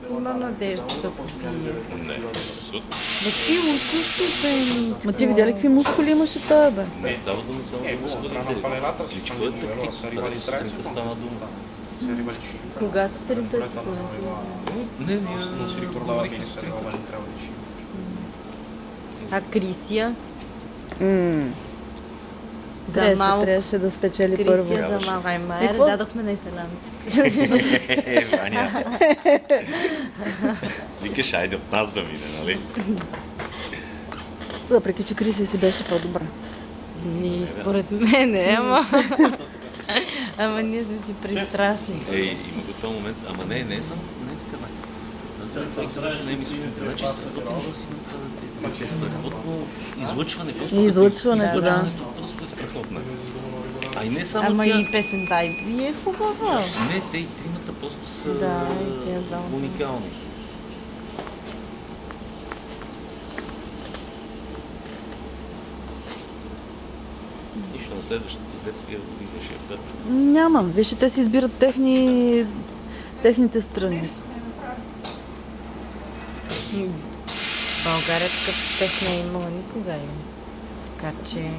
Има надежда да побие. Не, суд. Какви мускули Ма ти видя ли какви мускули имаше той, бе? Не става дума само за мускулите. Всичко е тактик. Сутринта стана дума. Кога сутринта ти го Не, ние говорихме сутринта. А Крисия? Трябваше да спечели първо. Крисия за малко. Майер Какво? дадохме на италянци. Ваня. Викаш, айде от нас да мине, нали? Въпреки, че Криси си беше по-добра. Ние според мен, ама ние сме си пристрастни. Има го този момент, ама не е само, не е така. Аз след това казах, не ми сутринта, значи страхотно да си това дете. Страхотно излъчване. Излъчването, да. Просто е страхотно. А и не само Ама тя. и песента и е хубава. Не, те и тримата просто са Да, и тя двамата. уникални. Нищо на следващата детска Евровизия ще е пет. Няма. Вижте, те си избират техните страни. България такъв успех не е имала никога има. Така че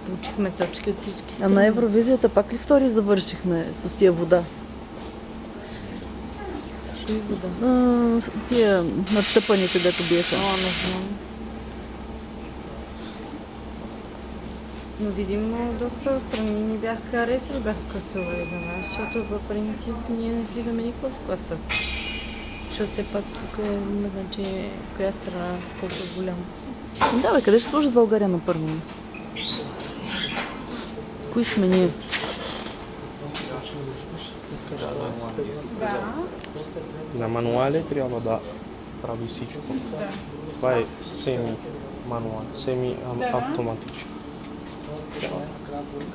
получихме точки от всички А страни. на Евровизията пак ли втори завършихме с тия вода? С кои вода? С тия надтъпаните, дето биеха. О, не знам. Но видимо доста страни ни бяха харесали, бяха класували за нас, защото по принцип ние не влизаме никога в класа. Защото все пак тук има значение коя страна, колко е голяма. Да, бе, къде ще сложат България на първо място? Кои сме ние? На мануале трябва да прави всичко. Това е семи-мануал, семи-автоматично.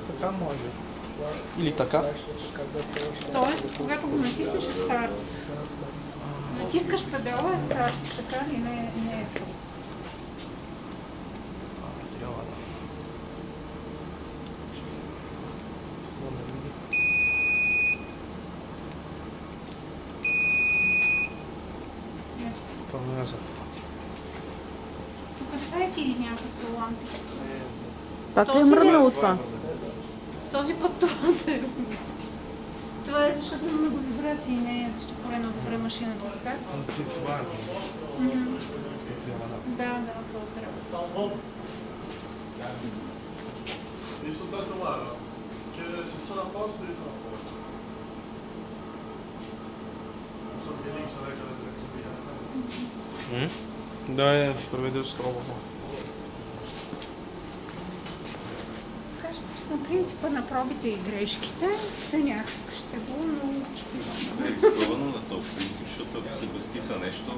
Така може. Или така. Тоест, когато го натиснеш е старт. Натискаш педала е старт, така ли? Не е стоп. Трябва да. Това за това. Тук свети ли някакво лампи? Пак ли е мръднало това? Този път това се размести. Това е защото има много вибрации, не е защото по едно време машината така. Да, това трябва. Да, проведе строго. Кажа, че на принципа на пробите и грешките е някак ще го научим. Рисковано на този принцип, защото ако се бъсти са нещо,